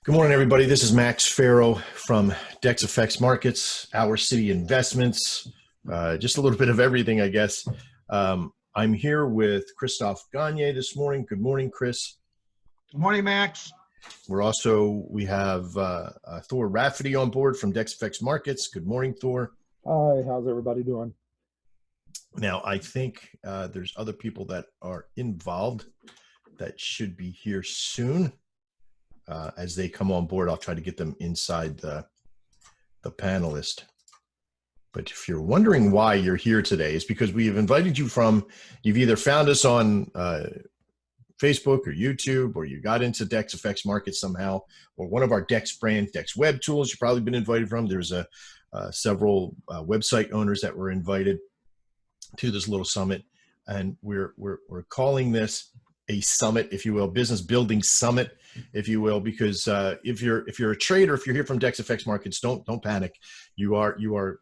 Good morning, everybody. This is Max Farrow from Dex Markets, Our City Investments, just a little bit of everything, I guess. I'm here with Christophe Gagne this morning. Good morning, Chris. Good morning, Max. We have Thor Rafferty on board from Dex Markets. Good morning, Thor. Hi, how's everybody doing? Now, I think there's other people that are involved that should be here soon. As they come on board, I'll try to get them inside the panelist. But if you're wondering why you're here today, it's because we have invited you you've either found us on Facebook or YouTube, or you got into Dex Markets somehow, or one of our Dex brand, Dex web tools you've probably been invited from. There's several website owners that were invited to this little summit, and we're calling this a summit, if you will, business building summit, if you will, because if you're a trader, if you're here from Dex Markets, don't panic. You're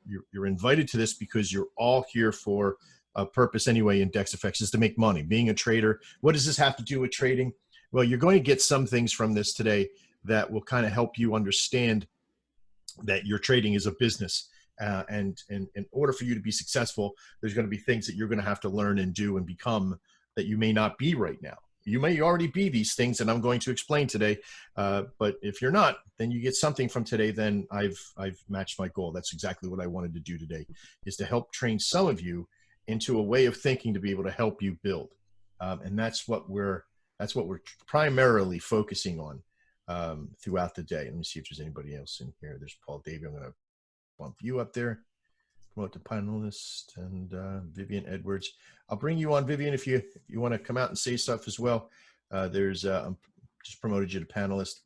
invited to this because you're all here for a purpose anyway. In Dex is to make money. Being a trader, what does this have to do with trading? Well, you're going to get some things from this today that will kind of help you understand that your trading is a business. And in order for you to be successful, there's going to be things that you're going to have to learn and do and become that you may not be right now. You may already be these things that I'm going to explain today, but if you're not, then you get something from today, then I've matched my goal. That's exactly what I wanted to do today, is to help train some of you into a way of thinking to be able to help you build. And that's what we're primarily focusing on throughout the day. Let me see if there's anybody else in here. There's Paul Davey. I'm going to bump you up there. Promote the panelist, and Vivian Edwards. I'll bring you on, Vivian, if you want to come out and say stuff as well. There's just promoted you to panelist.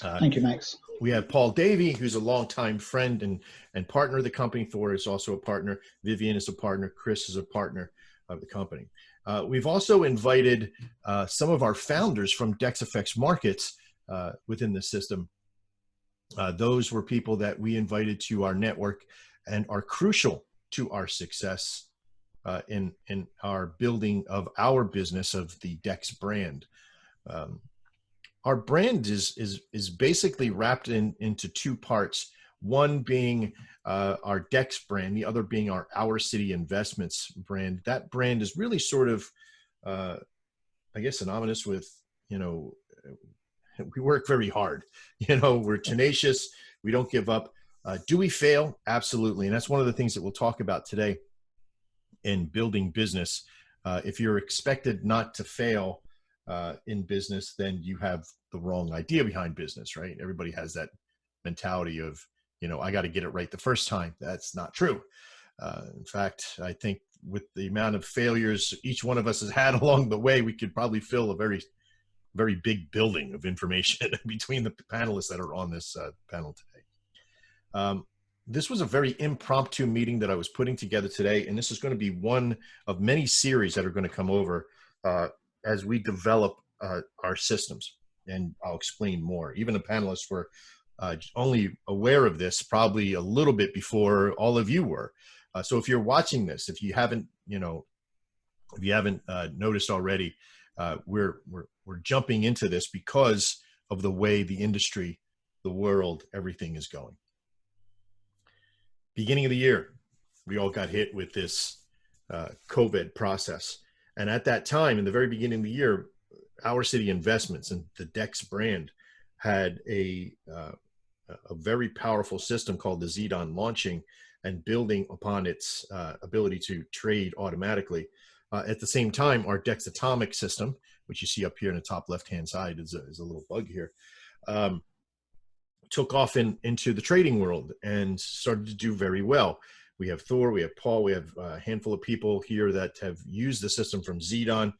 Thank you, Max. We have Paul Davey, who's a longtime friend and partner of the company. Thor is also a partner. Vivian is a partner. Chris is a partner of the company. We've also invited some of our founders from Dex Markets within the system. Those were people that we invited to our network and are crucial to our success in our building of our business of the Dex brand. Our brand is basically wrapped into two parts. One being our Dex brand, the other being our City Investments brand. That brand is really sort of, I guess, synonymous with, we work very hard. We're tenacious. We don't give up. Do we fail? Absolutely. And that's one of the things that we'll talk about today in building business. If you're expected not to fail in business, then you have the wrong idea behind business, right? Everybody has that mentality of, I got to get it right the first time. That's not true. In fact, I think with the amount of failures each one of us has had along the way, we could probably fill a very, very big building of information between the panelists that are on this panel today. This was a very impromptu meeting that I was putting together today, and this is going to be one of many series that are going to come over as we develop our systems, and I'll explain more. Even the panelists were only aware of this probably a little bit before all of you were. So if you're watching this, if you haven't noticed already, we're jumping into this because of the way the industry, the world, everything is going. Beginning of the year, we all got hit with this COVID process. And at that time, in the very beginning of the year, Our City Investments and the Dex brand had a very powerful system called the ZDON launching and building upon its ability to trade automatically. At the same time, our Dex Atomic system, which you see up here in the top left-hand side is a little bug here, took off into the trading world and started to do very well. We have Thor, we have Paul, we have a handful of people here that have used the system from ZDON.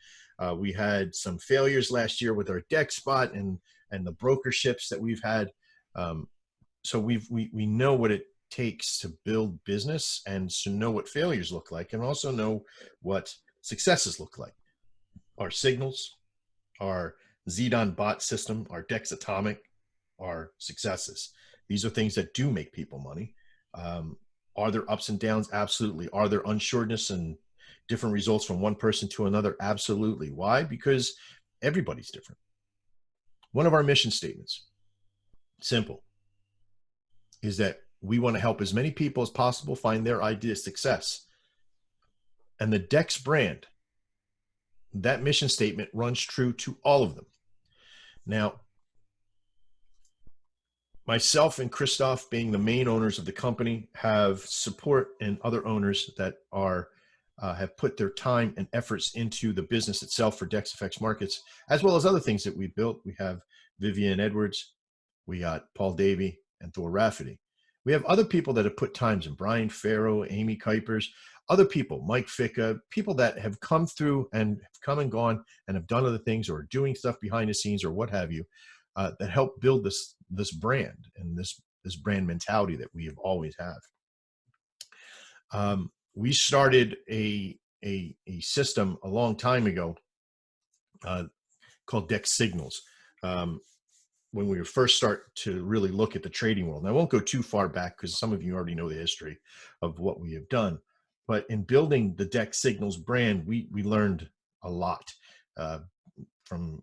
We had some failures last year with our Dex spot and the brokerships that we've had. So we know what it takes to build business and to know what failures look like and also know what successes look like. Our signals, our ZDON bot system, our Dex Atomic, are successes. These are things that do make people money. Are there ups and downs? Absolutely. Are there unsureness and different results from one person to another? Absolutely. Why? Because everybody's different. One of our mission statements simple, is that we want to help as many people as possible find their idea of success. And the Dex brand, that mission statement runs true to all of them. Now, myself and Christoph, being the main owners of the company, have support and other owners that are have put their time and efforts into the business itself for Dex FX Markets, as well as other things that we built. We have Vivian Edwards, we got Paul Davey, and Thor Rafferty. We have other people that have put times in, Brian Farrow, Amy Kuipers, other people, Mike Ficca, people that have come through and have come and gone and have done other things or are doing stuff behind the scenes or what have you, that help build this brand and this brand mentality that we have always have. We started a system a long time ago called Dex Signals. When we were first start to really look at the trading world. And I won't go too far back because some of you already know the history of what we have done. But in building the Dex Signals brand, we learned a lot from,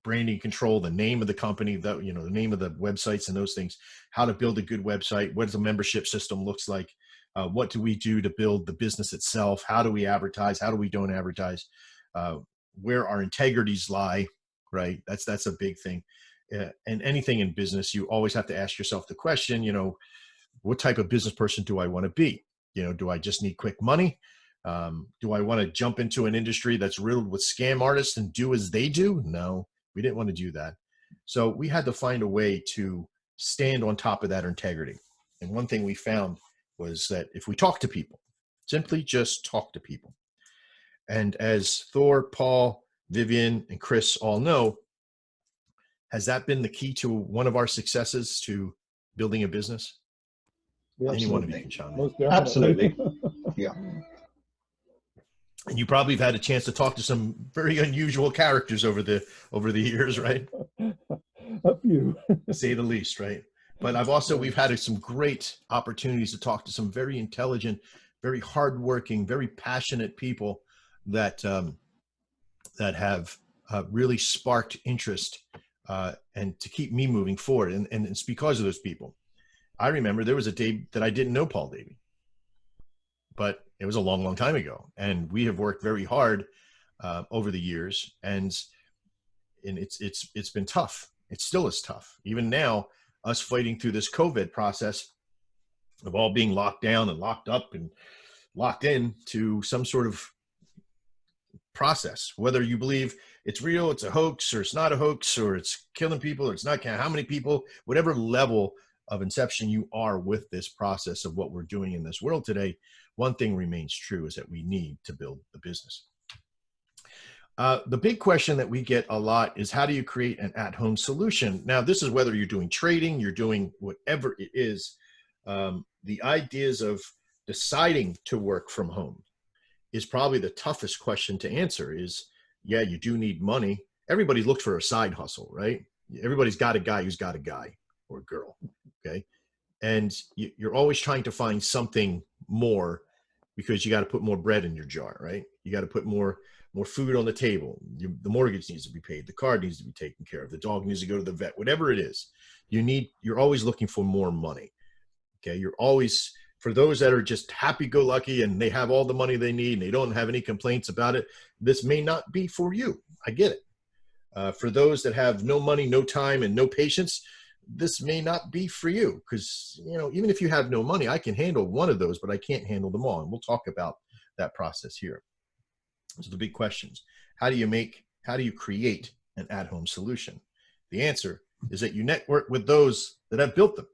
branding control, the name of the company, the name of the websites and those things, how to build a good website, what does a membership system looks like, what do we do to build the business itself, how do we advertise, how do we don't advertise, where our integrities lie, right? That's a big thing. And anything in business, you always have to ask yourself the question, what type of business person do I want to be? Do I just need quick money? Do I want to jump into an industry that's riddled with scam artists and do as they do? No, we didn't want to do that. So we had to find a way to stand on top of that integrity. And one thing we found was that if we talk to people, simply just talk to people. And as Thor, Paul, Vivian, and Chris all know, has that been the key to one of our successes to building a business? Yeah, Any one of you can chime in. most definitely. Absolutely. Yeah. And you probably have had a chance to talk to some very unusual characters over the years, right? A few. To say the least, right? But we've had some great opportunities to talk to some very intelligent, very hardworking, very passionate people that have really sparked interest and to keep me moving forward. And it's because of those people. I remember there was a day that I didn't know Paul Davey, but it was a long, long time ago. And we have worked very hard over the years, and it's been tough. It still is tough. Even now, us fighting through this COVID process of all being locked down and locked up and locked in to some sort of process, whether you believe it's real, it's a hoax, or it's not a hoax, or it's killing people, or it's not, how many people, whatever level of inception you are with this process of what we're doing in this world today, one thing remains true is that we need to build the business. The big question that we get a lot is, how do you create an at-home solution? Now, this is whether you're doing trading, you're doing whatever it is. The ideas of deciding to work from home is probably the toughest question to answer. Is, yeah, you do need money. Everybody's looked for a side hustle, right? Everybody's got a guy who's got a guy or a girl, okay? And you're always trying to find something more because you got to put more bread in your jar, right? You got to put more food on the table. The mortgage needs to be paid. The car needs to be taken care of. The dog needs to go to the vet, whatever it is. You're always looking for more money, okay? You're always, for those that are just happy-go-lucky and they have all the money they need and they don't have any complaints about it, this may not be for you. I get it. For those that have no money, no time, and no patience, this may not be for you, because, even if you have no money, I can handle one of those, but I can't handle them all. And we'll talk about that process here. So the big questions: how do you create an at-home solution? The answer is that you network with those that have built them.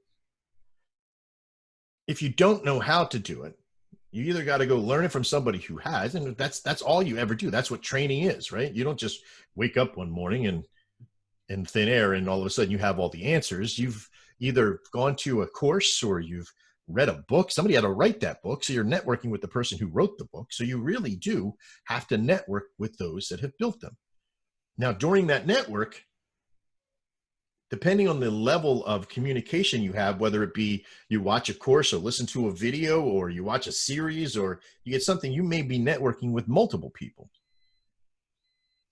If you don't know how to do it, you either got to go learn it from somebody who has, and that's all you ever do. That's what training is, right? You don't just wake up one morning and in thin air and all of a sudden you have all the answers. You've either gone to a course or you've read a book. Somebody had to write that book, so you're networking with the person who wrote the book. So you really do have to network with those that have built them. Now, during that network, depending on the level of communication you have, whether it be you watch a course or listen to a video or you watch a series or you get something, you may be networking with multiple people.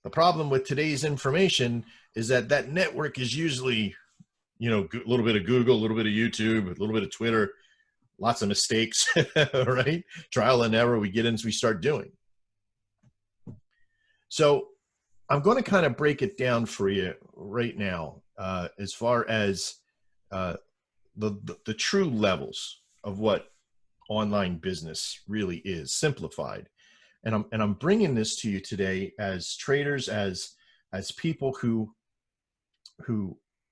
The problem with today's information is that network is usually a little bit of Google, a little bit of YouTube, a little bit of Twitter, lots of mistakes, right? Trial and error. We get in as we start doing. So I'm going to kind of break it down for you right now, as far as the true levels of what online business really is, simplified. And I'm bringing this to you today as traders, as people who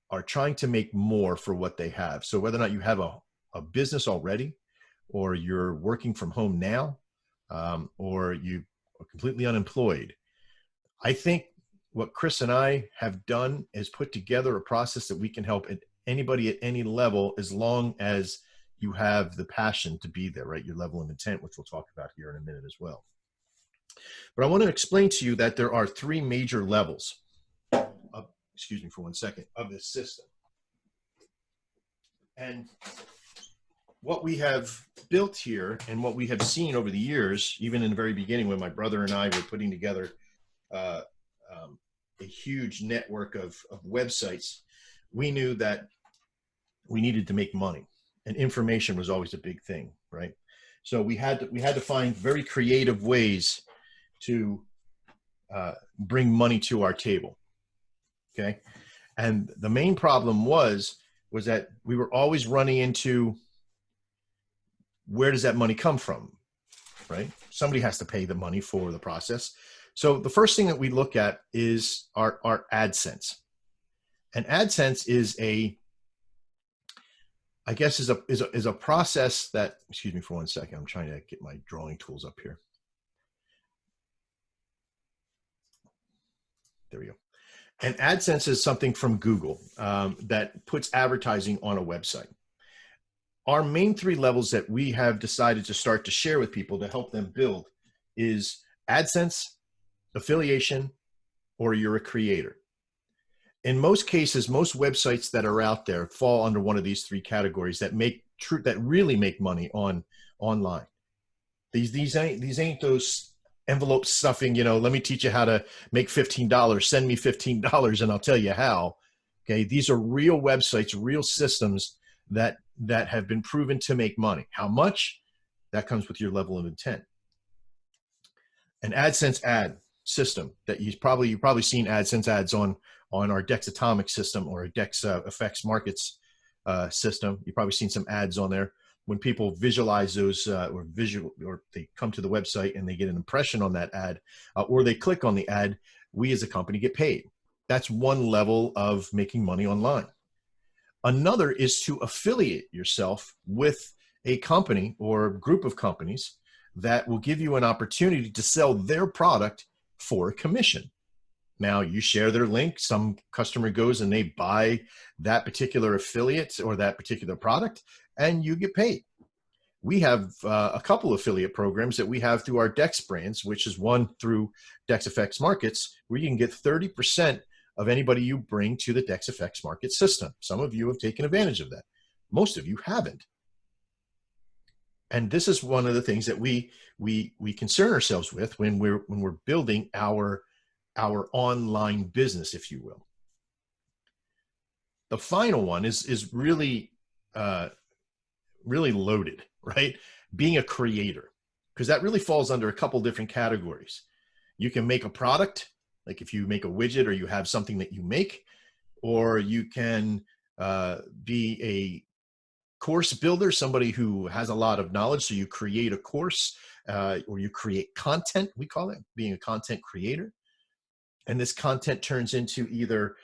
are trying to make more for what they have. So whether or not you have a business already, or you're working from home now, or you are completely unemployed, I think what Chris and I have done is put together a process that we can help anybody at any level, as long as you have the passion to be there, right? Your level of intent, which we'll talk about here in a minute as well. But I want to explain to you that there are 3 major levels of, excuse me for one second, of this system. And what we have built here, and what we have seen over the years, even in the very beginning when my brother and I were putting together a huge network of websites, we knew that we needed to make money, and information was always a big thing, right? So we had to find very creative ways to bring money to our table. Okay, and the main problem was that we were always running into, where does that money come from, right? Somebody has to pay the money for the process. So the first thing that we look at is our AdSense. And AdSense is a process that, excuse me for one second, I'm trying to get my drawing tools up here. There we go. And AdSense is something from Google that puts advertising on a website. Our main 3 levels that we have decided to start to share with people to help them build is AdSense, affiliation, or you're a creator. In most cases, most websites that are out there fall under one of these 3 categories that really make money online. These ain't those envelope stuffing, let me teach you how to make $15, send me $15 and I'll tell you how. Okay, these are real websites, real systems that have been proven to make money. How much? That comes with your level of intent. An AdSense ad system that you've probably seen AdSense ads on our Dex Atomic system, or a Dex Effects Markets system. You've probably seen some ads on there. When people visualize those, or they come to the website and they get an impression on that ad, or they click on the ad, we as a company get paid. That's one level of making money online. Another is to affiliate yourself with a company or group of companies that will give you an opportunity to sell their product for a commission. Now, you share their link, some customer goes and they buy that particular affiliate or that particular product, and you get paid. We have a couple affiliate programs that we have through our Dex brands, which is one through Dex Effects Markets, where you can get 30% of anybody you bring to the Dex Effects Market system. Some of you have taken advantage of that. Most of you haven't. And this is one of the things that we concern ourselves with when we're building our online business, if you will. The final one is really loaded, right? Being a creator, because that really falls under a couple different categories. You can make a product, like if you make a widget or you have something that you make, or you can be a course builder, somebody who has a lot of knowledge. So you create a course, or you create content, we call it being a content creator. And this content turns into either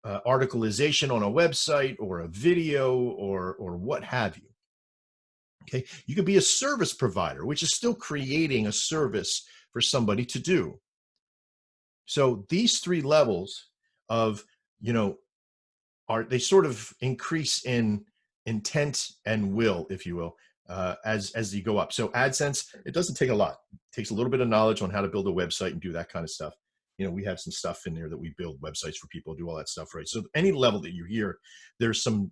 articleization on a website or a video or what have you. Okay, you could be a service provider, which is still creating a service for somebody to do. So these 3 levels of, they sort of increase in intent and will, if you will, as you go up. So AdSense, it doesn't take a lot. It takes a little bit of knowledge on how to build a website and do that kind of stuff. We have some stuff in there that we build websites for people, do all that stuff, right? So any level that you hear, there's some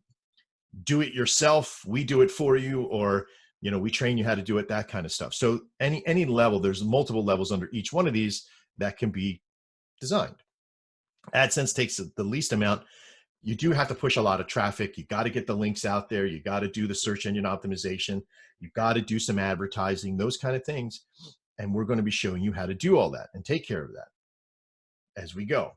do it yourself, we do it for you, or, we train you how to do it, that kind of stuff. So any level, there's multiple levels under each one of these that can be designed. AdSense takes the least amount, you do have to push a lot of traffic. You got to get the links out there. You got to do the search engine optimization. You got to do some advertising, those kind of things. And we're going to be showing you how to do all that and take care of that as we go.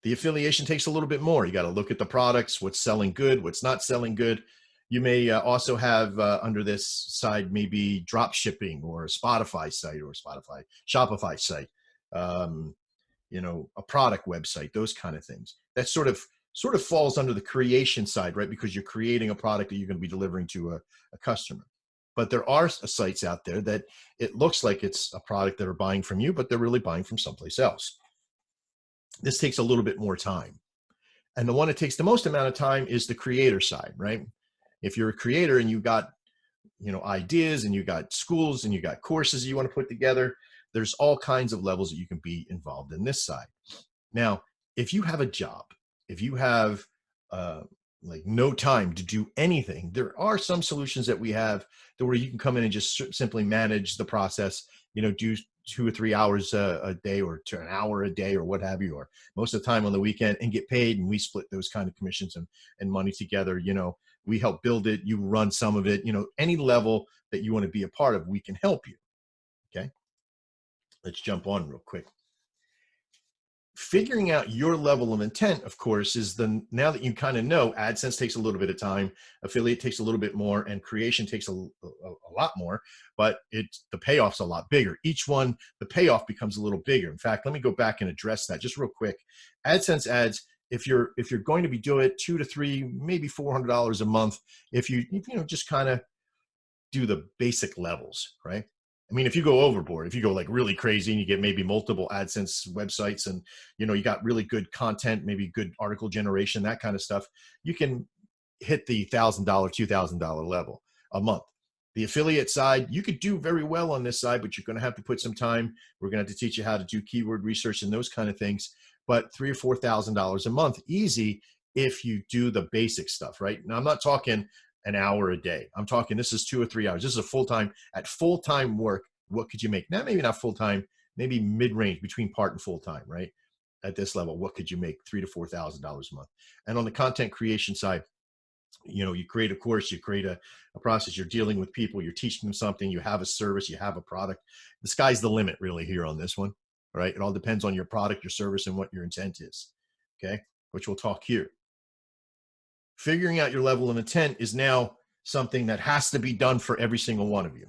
The affiliation takes a little bit more. You got to look at the products, what's selling good, what's not selling good. You may also have under this side, maybe drop shipping or a Spotify site or Shopify site, you know, a product website, those kind of things. That sort of falls under the creation side, right? Because you're creating a product that you're going to be delivering to a customer. But there are sites out there that it looks like it's a product that are buying from you, but they're really buying from someplace else. This takes a little bit more time. And the one that takes the most amount of time is the creator side, right? If you're a creator and you got, you know, ideas and you got schools and you got courses you want to put together, there's all kinds of levels that you can be involved in this side. Now, if you have a job, if you have like no time to do anything, there are some solutions that we have that where you can come in and just simply manage the process, you know, do 2 or 3 hours a day or to an hour a day or what have you, or most of the time on the weekend, and get paid. And we split those kind of commissions and money together. You know, we help build it. You run some of it, you know, any level that you want to be a part of, we can help you. Okay. Let's jump on real quick. Figuring out your level of intent, of course, is now that you kind of know, AdSense takes a little bit of time, affiliate takes a little bit more, and creation takes a lot more, but the payoff's a lot bigger. Each one, the payoff becomes a little bigger. In fact, let me go back and address that just real quick. AdSense ads, if you're going to be doing it $200 to $300, maybe $400 a month, if you know, just kind of do the basic levels, right? I mean, if you go overboard, if you go like really crazy and you get maybe multiple AdSense websites and, you know, you got really good content, maybe good article generation, that kind of stuff, you can hit the $1,000, $2,000 level a month. The affiliate side, you could do very well on this side, but you're going to have to put some time. We're going to have to teach you how to do keyword research and those kind of things. But $3,000 or $4,000 a month, easy if you do the basic stuff, right? Now, I'm not talking an hour a day. I'm talking, this is 2 or 3 hours. This is a full-time, at full-time work. What could you make? Now, maybe not full-time, maybe mid-range between part and full-time, right? At this level, what could you make? $3,000 to $4,000 a month. And on the content creation side, you know, you create a course, you create a process, you're dealing with people, you're teaching them something, you have a service, you have a product. The sky's the limit really here on this one, right? It all depends on your product, your service, and what your intent is, okay? Which we'll talk here. Figuring out your level of intent is now something that has to be done for every single one of you.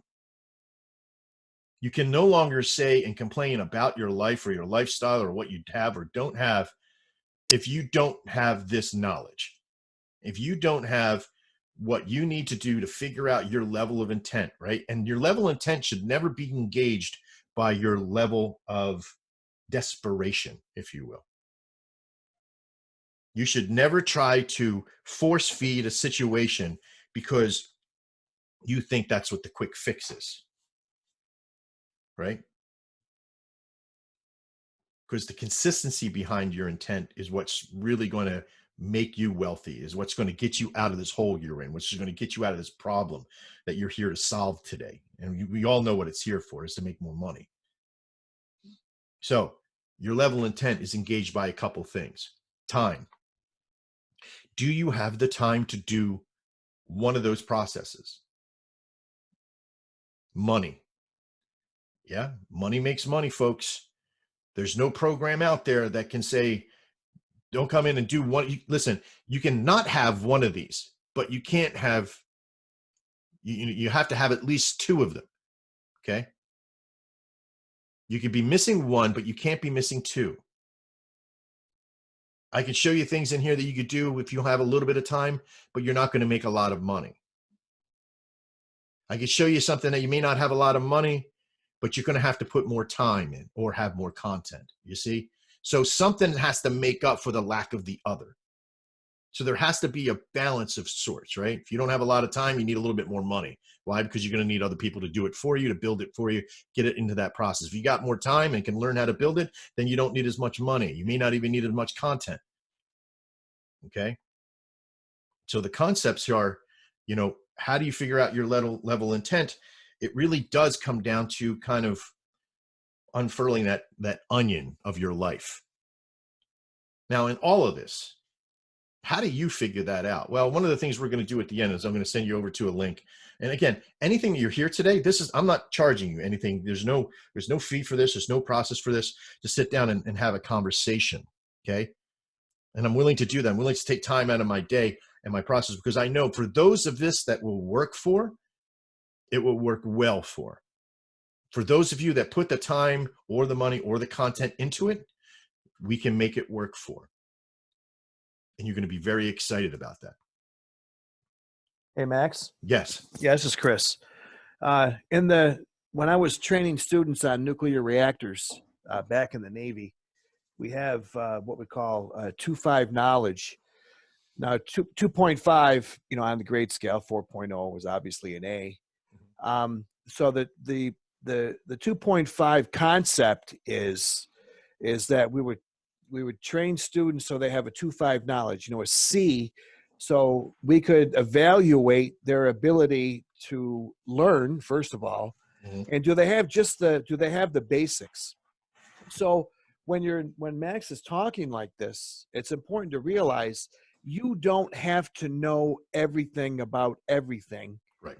You can no longer say and complain about your life or your lifestyle or what you have or don't have if you don't have this knowledge. If you don't have what you need to do to figure out your level of intent, right? And your level of intent should never be engaged by your level of desperation, if you will. You should never try to force feed a situation because you think that's what the quick fix is, right? Because the consistency behind your intent is what's really going to make you wealthy, is what's going to get you out of this hole you're in, which is going to get you out of this problem that you're here to solve today. And we all know what it's here for, is to make more money. So your level of intent is engaged by a couple things. Time. Do you have the time to do one of those processes? Money. Yeah, money makes money, folks. There's no program out there that can say, don't come in and do one. Listen, you can not have one of these, but you can't have, you have to have at least 2 of them, okay? You could be missing one, but you can't be missing 2. I can show you things in here that you could do if you have a little bit of time, but you're not going to make a lot of money. I could show you something that you may not have a lot of money, but you're going to have to put more time in or have more content, you see? So something has to make up for the lack of the other. So there has to be a balance of sorts, right? If you don't have a lot of time, you need a little bit more money. Why? Because you're going to need other people to do it for you, to build it for you, get it into that process. If you got more time and can learn how to build it, then you don't need as much money. You may not even need as much content, okay? So the concepts are, you know, how do you figure out your level intent? It really does come down to kind of unfurling that onion of your life. Now, in all of this, How do you figure that out? Well, one of the things we're going to do at the end is I'm going to send you over to a link. And again, anything that you're here today, I'm not charging you anything. There's no fee for this. There's no process for this, to sit down and have a conversation. Okay. And I'm willing to do that. I'm willing to take time out of my day and my process, because I know for those of this that will work for, it will work well for. For those of you that put the time or the money or the content into it, we can make it work for. And you're going to be very excited about that. Hey, Max. Yes. Yeah, this is Chris. When I was training students on nuclear reactors back in the Navy, we have what we call 2.5 knowledge. Now, 2.5, on the grade scale, 4.0 was obviously an A. So the 2.5 concept is that we would train students so they have a 2.5 knowledge, a C, so we could evaluate their ability to learn, first of all, and do they have the basics? So when Max is talking like this, it's important to realize you don't have to know everything about everything, right,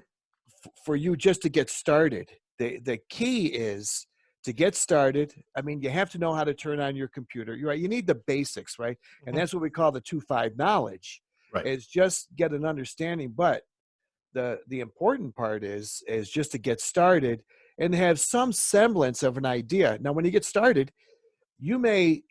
for you just to get started. The key is to get started. I mean, you have to know how to turn on your computer. You're right. You need the basics, right? And that's what we call the 2.5 knowledge. right. Is just get an understanding. But the important part is just to get started and have some semblance of an idea. Now, when you get started, you may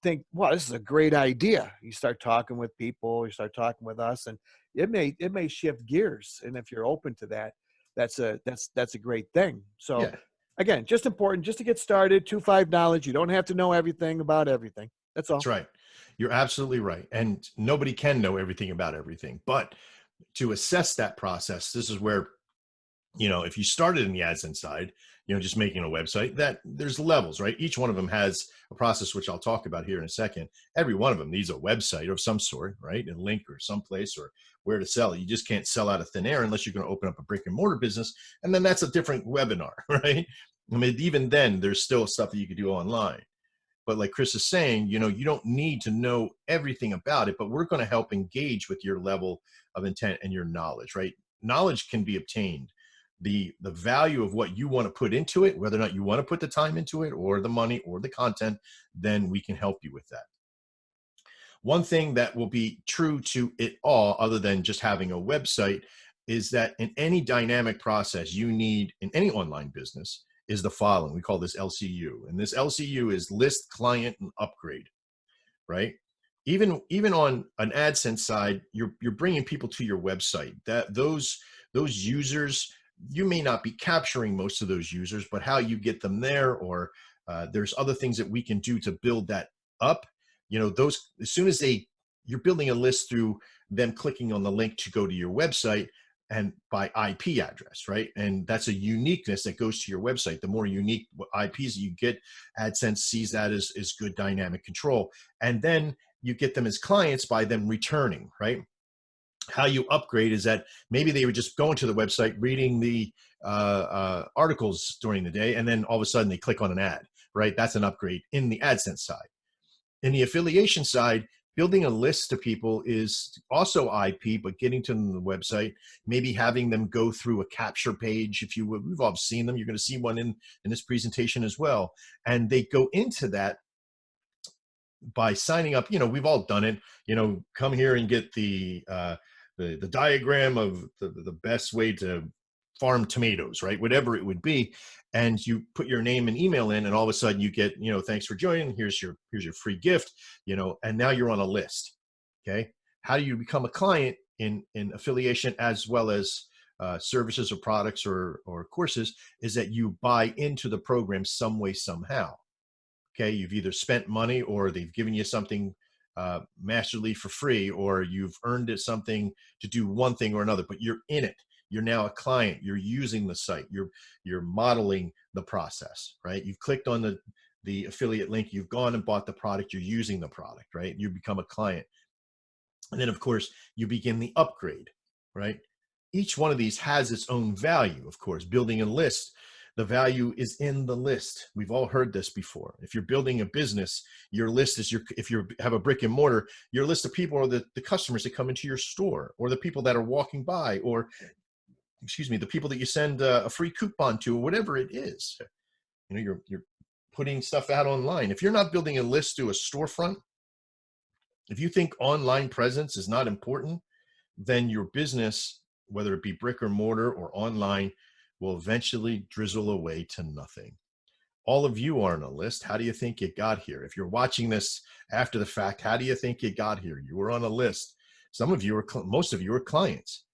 think, wow, this is a great idea. You start talking with people, you start talking with us, and it may shift gears. And if you're open to that, that's a great thing. So Yeah. Again, just important, just to get started, 2.5 knowledge. You don't have to know everything about everything. That's all. That's right. You're absolutely right. And nobody can know everything about everything. But to assess that process, this is where, if you started in the AdSense side, just making a website, that there's levels, right? Each one of them has a process, which I'll talk about here in a second. Every one of them needs a website of some sort, right? A link or someplace or where to sell it. You just can't sell out of thin air unless you're going to open up a brick and mortar business. And then that's a different webinar, right? I mean, even then there's still stuff that you could do online. But like Chris is saying, you don't need to know everything about it, but we're going to help engage with your level of intent and your knowledge, right? Knowledge can be obtained. The value of what you want to put into it, whether or not you want to put the time into it or the money or the content, then we can help you with that. One thing that will be true to it all, other than just having a website, is that in any dynamic process you need in any online business is the following. We call this LCU. And this LCU is list, client, and upgrade, right? Even on an AdSense side, you're bringing people to your website. That those users, you may not be capturing most of those users, but how you get them there, or there's other things that we can do to build that up. Those, as soon as you're building a list through them clicking on the link to go to your website, and by IP address, right? And that's a uniqueness that goes to your website. The more unique IPs that you get, AdSense sees that as good dynamic control. And then you get them as clients by them returning, right? How you upgrade is that maybe they were just going to the website, reading the articles during the day, and then all of a sudden they click on an ad, right? That's an upgrade in the AdSense side. In the affiliation side, building a list to people is also IP, but getting to them on the website, maybe having them go through a capture page, if you would. We've all seen them. You're going to see one in this presentation as well. And they go into that by signing up. We've all done it. Come here and get the diagram of the best way to farm tomatoes, right? Whatever it would be. And you put your name and email in, and all of a sudden you get, thanks for joining. Here's your free gift, and now you're on a list. Okay. How do you become a client in affiliation, as well as services or products or courses, is that you buy into the program some way, somehow. Okay. You've either spent money, or they've given you something masterly for free, or you've earned it something to do one thing or another, but you're in it. You're now a client. You're using the site. You're modeling the process, right? You've clicked on the affiliate link. You've gone and bought the product. You're using the product, right? You become a client. And then, of course, you begin the upgrade, right? Each one of these has its own value, of course. Building a list, The value is in the list. We've all heard this before. If you're building a business, your list is if you have a brick and mortar, your list of people are the customers that come into your store, or the people that are walking by, or excuse me, the people that you send a free coupon to, or whatever it is. You know, you're putting stuff out online. If you're not building a list to a storefront, if you think online presence is not important, then your business, whether it be brick or mortar or online, will eventually drizzle away to nothing. All of you are on a list. How do you think you got here? If you're watching this after the fact, how do you think you got here? You were on a list. Some of you are, most of you are clients.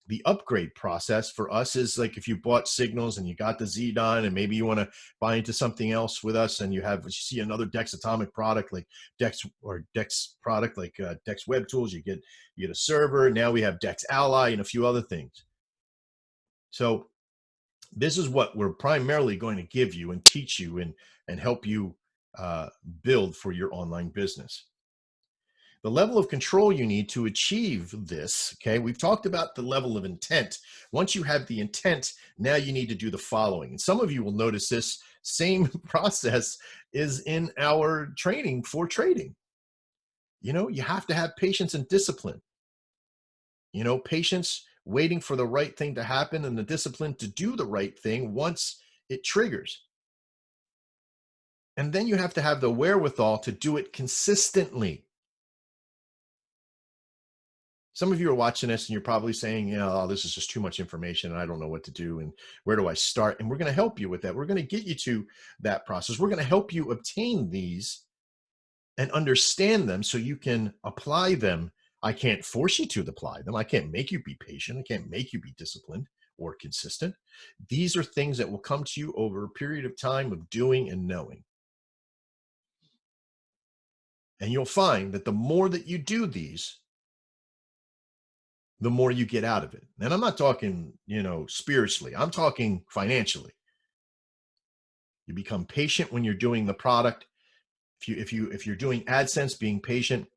The upgrade process for us is like if you bought Signals and you got the Z done, and maybe you want to buy into something else with us, and you see another Dex Atomic product like Dex, or Dex product like Dex Web Tools, you get a server. Now we have Dex Ally and a few other things. So this is what we're primarily going to give you and teach you and help you build for your online business. The level of control you need to achieve this, okay, we've talked about the level of intent. Once you have the intent, now you need to do the following. And some of you will notice this same process is in our training for trading. You know, you have to have patience and discipline. You know, patience, waiting for the right thing to happen, and the discipline to do the right thing once it triggers. And then you have to have the wherewithal to do it consistently. Some of you are watching this and you're probably saying, you know, oh, this is just too much information and I don't know what to do and where do I start? And we're going to help you with that. We're going to get you to that process. We're going to help you obtain these and understand them so you can apply them. I can't force you to apply them. I can't make you be patient. I can't make you be disciplined or consistent. These are things that will come to you over a period of time of doing and knowing. And you'll find that the more that you do these, the more you get out of it. And I'm not talking, you know, spiritually. I'm talking financially. You become patient when you're doing the product. If you're doing AdSense, being patient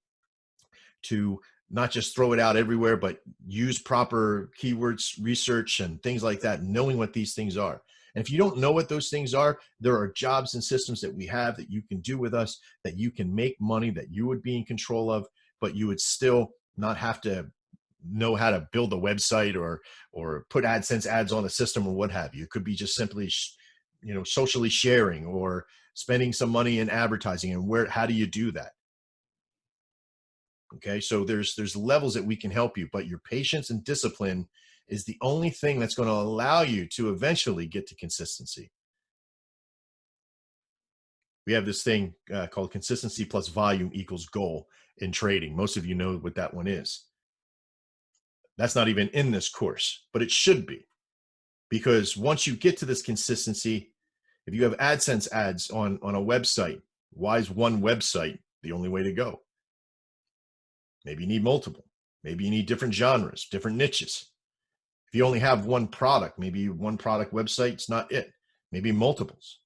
to not just throw it out everywhere, but use proper keywords research and things like that, knowing what these things are. And if you don't know what those things are, there are jobs and systems that we have that you can do with us, that you can make money, that you would be in control of, but you would still not have to know how to build a website or put AdSense ads on a system or what have you. It could be just simply, you know, socially sharing or spending some money in advertising. And how do you do that? Okay, so there's levels that we can help you, but your patience and discipline is the only thing that's going to allow you to eventually get to consistency. We have this thing called consistency plus volume equals goal in trading. Most of you know what that one is. That's not even in this course, but it should be, because once you get to this consistency, if you have AdSense ads on a website, why is one website the only way to go? Maybe you need multiple. Maybe you need different genres, different niches. If you only have one product, maybe one product website's not it. Maybe multiples.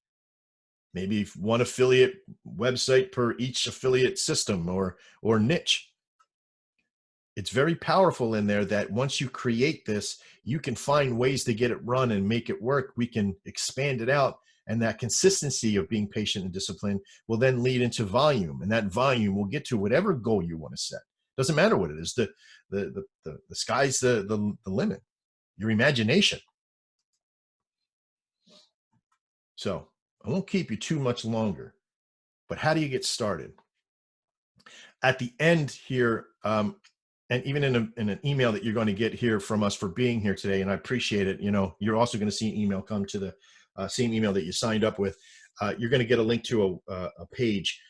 Maybe one affiliate website per each affiliate system or niche. It's very powerful in there that once you create this, you can find ways to get it run and make it work. We can expand it out, and that consistency of being patient and disciplined will then lead into volume, and that volume will get to whatever goal you want to set. Doesn't matter what it is. The sky's the limit. Your imagination. So I won't keep you too much longer, but how do you get started? At the end here, and even in an email that you're going to get here from us for being here today, and I appreciate it. You know, you're also going to see an email come to the same email that you signed up with. You're going to get a link to a page.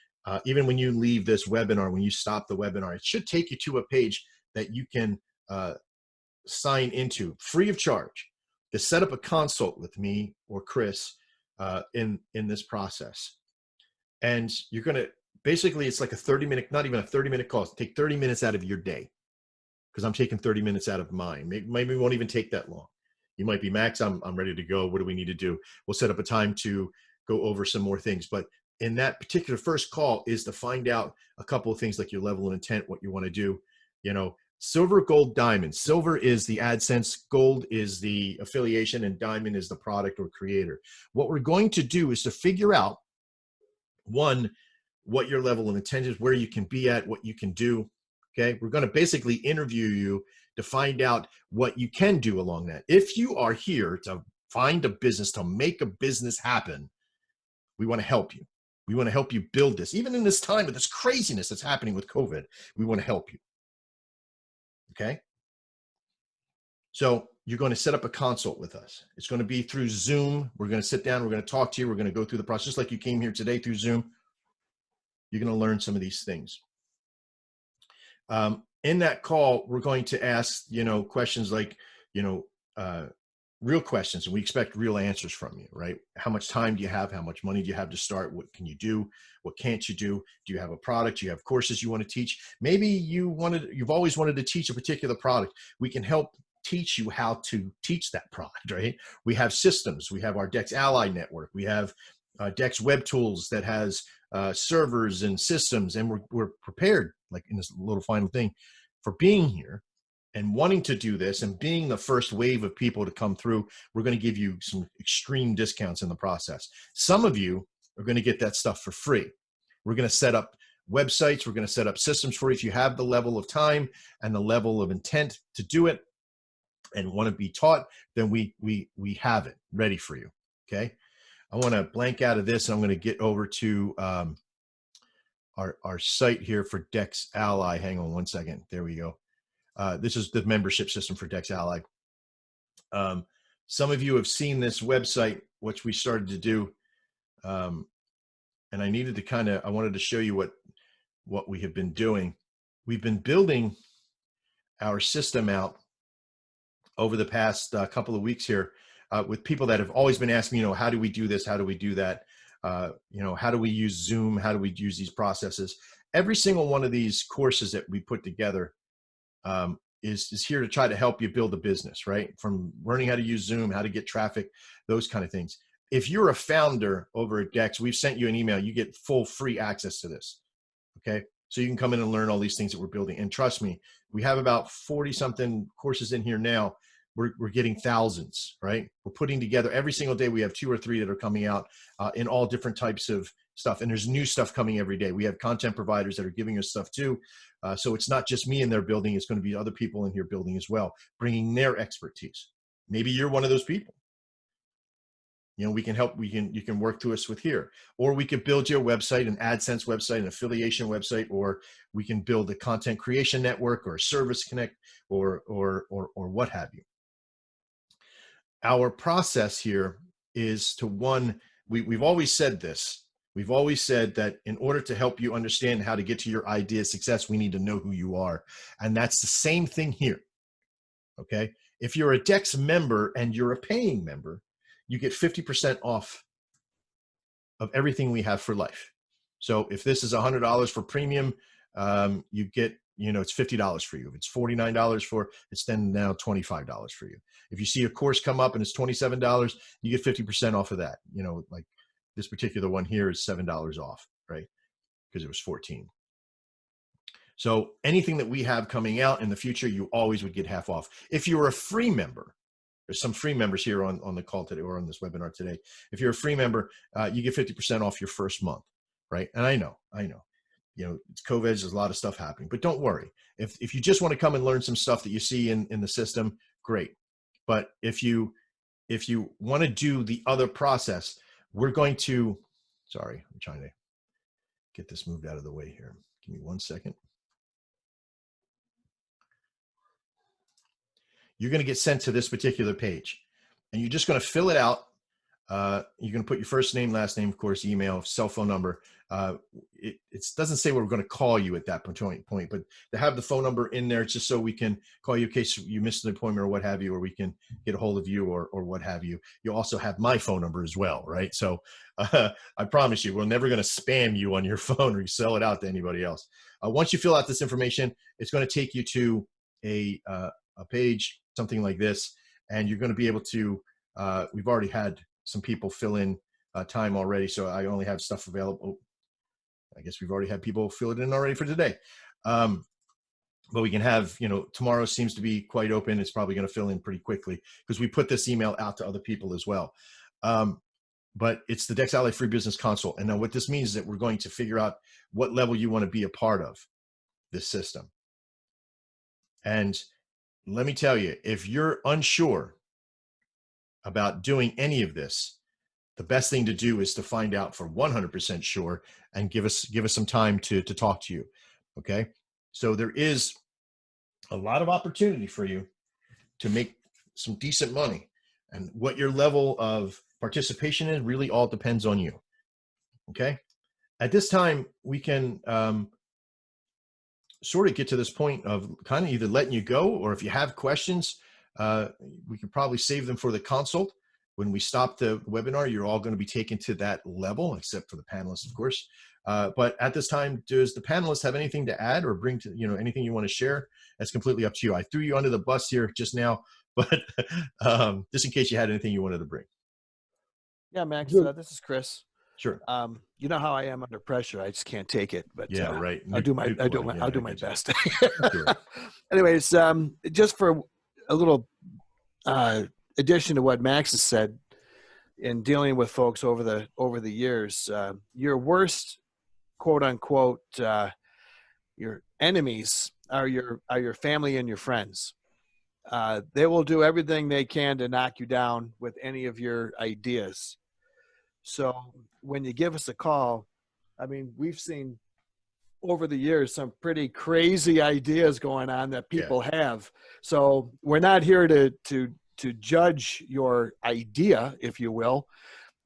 Even when you leave this webinar, when you stop the webinar, it should take you to a page that you can sign into free of charge to set up a consult with me or Chris in this process. And you're going to, basically, it's like a 30-minute, not even a 30-minute call. Take 30 minutes out of your day, because I'm taking 30 minutes out of mine. Maybe it won't even take that long. You might be, Max, I'm ready to go. What do we need to do? We'll set up a time to go over some more things. But in that particular first call is to find out a couple of things like your level of intent, what you want to do. You know, Silver, gold, diamond. Silver is the AdSense, gold is the affiliation, and diamond is the product or creator. What we're going to do is to figure out, one, what your level of intent is, where you can be at, what you can do. Okay, we're going to basically interview you to find out what you can do along that. If you are here to find a business, to make a business happen, we want to help you. We want to help you build this. Even in this time of this craziness that's happening with COVID, we want to help you. Okay? So you're going to set up a consult with us. It's going to be through Zoom. We're going to sit down. We're going to talk to you. We're going to go through the process, just like you came here today through Zoom. You're going to learn some of these things. In that call, we're going to ask, questions like, real questions, and we expect real answers from you, right? How much time do you have? How much money do you have to start? What can you do? What can't you do? Do you have a product? Do you have courses you want to teach? Maybe you've always wanted to teach a particular product. We can help teach you how to teach that product, right? We have systems. We have our Dex Ally network. We have Dex Web Tools that has servers and systems, and we're prepared, like in this little final thing, for being here and wanting to do this and being the first wave of people to come through. We're going to give you some extreme discounts in the process. Some of you are going to get that stuff for free. We're going to set up websites. We're going to set up systems for you. If you have the level of time and the level of intent to do it and want to be taught, then we have it ready for you. Okay. I want to blank out of this, and I'm going to get over to our site here for Dex Ally. Hang on one second. There we go. This is the membership system for Dex Ally. Some of you have seen this website, which we started to do. And I needed to I wanted to show you what we have been doing. We've been building our system out over the past couple of weeks here with people that have always been asking, how do we do this? How do we do that? How do we use Zoom? How do we use these processes? Every single one of these courses that we put together is here to try to help you build a business, right? From learning how to use Zoom, how to get traffic, those kind of things. If you're a founder over at Dex, we've sent you an email. You get full free access to this, okay? So you can come in and learn all these things that we're building. And trust me, we have about 40-something courses in here now. We're getting thousands, right? We're putting together every single day. We have 2 or 3 that are coming out in all different types of stuff. And there's new stuff coming every day. We have content providers that are giving us stuff too. So it's not just me in there building. It's going to be other people in here building as well, bringing their expertise. Maybe you're one of those people. We can help. You can work to us with here, or we could build your website, an AdSense website, an affiliation website, or we can build a content creation network or a service connect or what have you. Our process here is to we've always said this. We've always said that in order to help you understand how to get to your idea of success, we need to know who you are. And that's the same thing here. Okay. If you're a Dex member and you're a paying member, you get 50% off of everything we have for life. So if this is $100 for premium, you get, it's $50 for you. If it's $49 it's then now $25 for you. If you see a course come up and it's $27, you get 50% off of that. Like this particular one here is $7 off, right? Because it was 14. So anything that we have coming out in the future, you always would get half off. If you're a free member, there's some free members here on the call today or on this webinar today. If you're a free member, you get 50% off your first month, right? And I know, it's COVID, there's a lot of stuff happening, but don't worry. If you just want to come and learn some stuff that you see in the system, great. But if you want to do the other process, we're going to, sorry, I'm trying to get this moved out of the way here. Give me 1 second. You're going to get sent to this particular page, and you're just going to fill it out. You're going to put your first name, last name, of course, email, cell phone number. It doesn't say we're going to call you at that point, but to have the phone number in there, it's just so we can call you in case you missed an appointment or what have you, or we can get a hold of you or what have you. You also have my phone number as well, right? So I promise you, we're never going to spam you on your phone or sell it out to anybody else. Once you fill out this information, it's going to take you to a page, something like this, and you're going to be able to, we've already had some people fill in time already, so I only have stuff available. I guess we've already had people fill it in already for today. but we can have, tomorrow seems to be quite open. It's probably going to fill in pretty quickly because we put this email out to other people as well. But it's the Dex Ally Free Business Console. And now what this means is that we're going to figure out what level you want to be a part of this system. And let me tell you, if you're unsure about doing any of this, the best thing to do is to find out for 100% sure and give us some time to talk to you. Okay. So there is a lot of opportunity for you to make some decent money, and what your level of participation is really all depends on you. Okay. At this time, we can sort of get to this point of kind of either letting you go, or if you have questions, we could probably save them for the consult. When we stop the webinar, you're all going to be taken to that level, except for the panelists, of course. But at this time, does the panelists have anything to add or bring to, anything you want to share? That's completely up to you. I threw you under the bus here just now, but just in case you had anything you wanted to bring. Yeah, Max, Good. this is Chris. Sure. You know how I am under pressure. I just can't take it, but Yeah, right. I'll do my get you. best. Sure. Anyways, just for a little addition to what Max has said, in dealing with folks over the years, your worst, quote unquote, your enemies are your family and your friends. They will do everything they can to knock you down with any of your ideas. So when you give us a call, I mean, we've seen over the years some pretty crazy ideas going on that people have. So we're not here to judge your idea, if you will,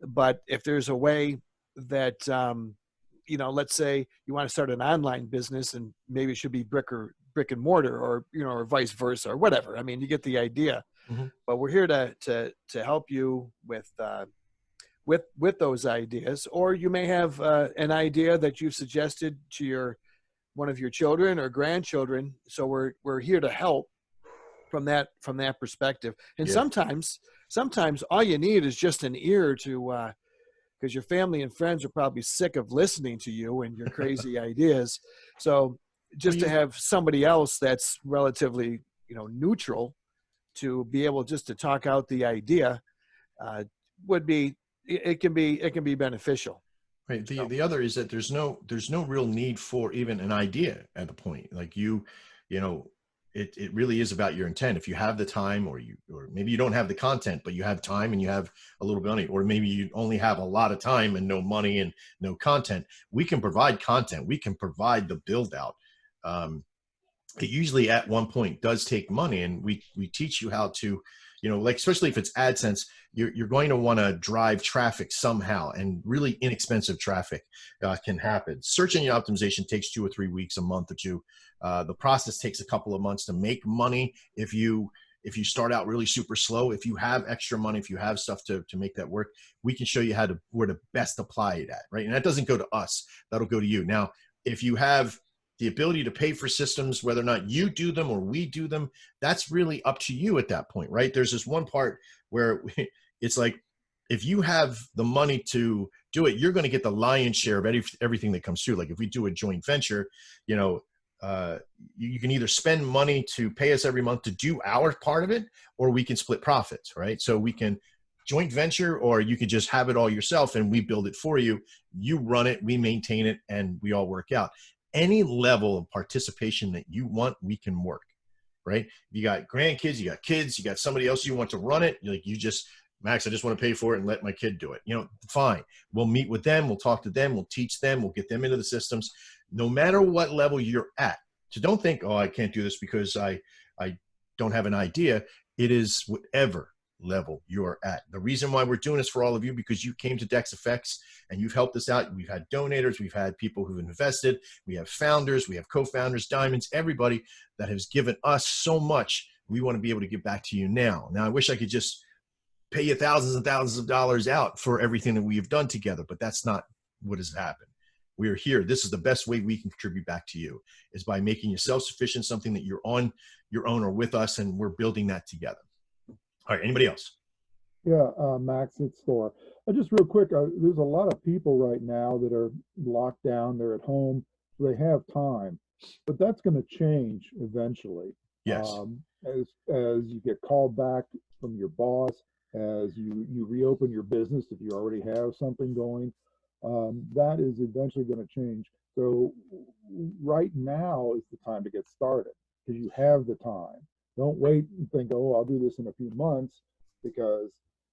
but if there's a way that let's say you want to start an online business, and maybe it should be brick and mortar, or or vice versa, or whatever. I mean, you get the idea. Mm-hmm. But we're here to help you with those ideas. Or you may have an idea that you've suggested to one of your children or grandchildren. So we're here to help from that perspective. And sometimes all you need is just an ear to, because your family and friends are probably sick of listening to you and your crazy ideas. So just to have somebody else that's relatively neutral to be able just to talk out the idea would be, it can be beneficial. Right. The other is that there's no real need for even an idea at the point. Like it really is about your intent. If you have the time, or maybe you don't have the content, but you have time and you have a little bit of money, or maybe you only have a lot of time and no money and no content, we can provide content. We can provide the build out. It usually at one point does take money, and we teach you how to, like, especially if it's AdSense, you're going to want to drive traffic somehow, and really inexpensive traffic can happen. Search engine optimization takes 2 or 3 weeks, a month or two. The process takes a couple of months to make money. If you start out really super slow, if you have extra money, if you have stuff to make that work, we can show you where to best apply it at, right? And that doesn't go to us, that'll go to you. Now, if you have the ability to pay for systems, whether or not you do them or we do them, that's really up to you at that point, right? There's this one part where it's like, if you have the money to do it, you're going to get the lion's share of everything that comes through. Like if we do a joint venture, you can either spend money to pay us every month to do our part of it, or we can split profits, right? So we can joint venture, or you could just have it all yourself and we build it for you. You run it, we maintain it, and we all work out. Any level of participation that you want, we can work, right? You got grandkids, you got kids, you got somebody else you want to run it. Max, I just want to pay for it and let my kid do it. Fine. We'll meet with them. We'll talk to them. We'll teach them. We'll get them into the systems, no matter what level you're at. So don't think, oh, I can't do this because I don't have an idea. It is whatever level you're at. The reason why we're doing this for all of you, because you came to Dex Effects and you've helped us out. We've had donators, we've had people who've invested, we have founders, we have co-founders, diamonds, everybody that has given us so much. We want to be able to give back to you now. Now, I wish I could just pay you thousands and thousands of dollars out for everything that we have done together, but that's not what has happened. We are here. This is the best way we can contribute back to you, is by making you self-sufficient, something that you're on your own or with us, and we're building that together. All right, anybody else? Yeah, Max, it's Thor. Just real quick, there's a lot of people right now that are locked down. They're at home. They have time. But that's going to change eventually. Yes. As you get called back from your boss, as you reopen your business, if you already have something going, that is eventually going to change. So right now is the time to get started because you have the time. Don't wait and think, oh, I'll do this in a few months, because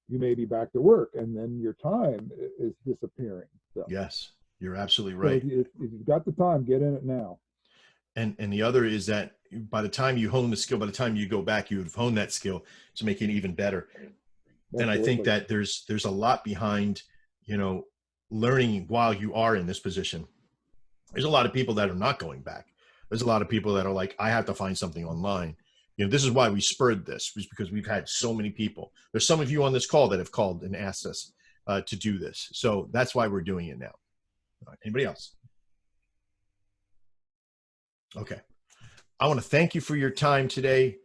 you may be back to work and then your time is disappearing. So, Yes, you're absolutely so right. if you've got the time, get in it now. And the other is that by the time you hone the skill, by the time you go back, you have honed that skill to make it even better. And I think Absolutely. that there's a lot behind, learning while you are in this position. There's a lot of people that are not going back. There's a lot of people that are like, I have to find something online. This is why we spurred this, was because we've had so many people. There's some of you on this call that have called and asked us to do this. So that's why we're doing it now. All right, anybody else? Okay. I want to thank you for your time today.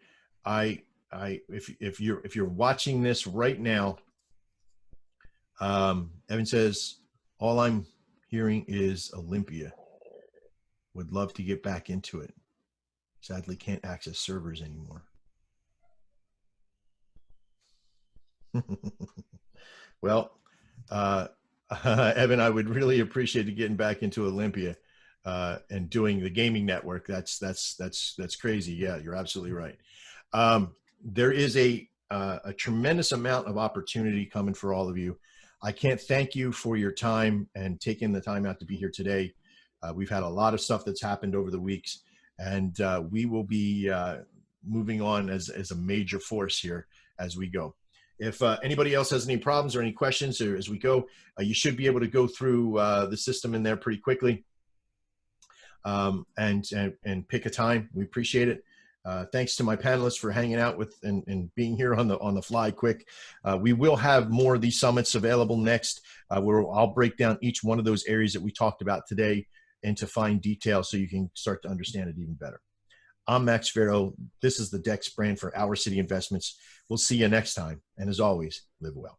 If you're watching this right now, Evan says, all I'm hearing is Olympia. Would love to get back into it. Sadly, can't access servers anymore. Well, Evan, I would really appreciate you getting back into Olympia and doing the gaming network. That's crazy. Yeah, you're absolutely right. There is a tremendous amount of opportunity coming for all of you. I can't thank you for your time and taking the time out to be here today. We've had a lot of stuff that's happened over the weeks, and we will be moving on as a major force here as we go. If anybody else has any problems or any questions or as we go, you should be able to go through the system in there pretty quickly and pick a time. We appreciate it. Thanks to my panelists for hanging out with and being here on the fly quick. We will have more of these summits available next, where I'll break down each one of those areas that we talked about today into fine detail so you can start to understand it even better. I'm Max Farrow. This is the Dex brand for Our City Investments. We'll see you next time. And as always, live well.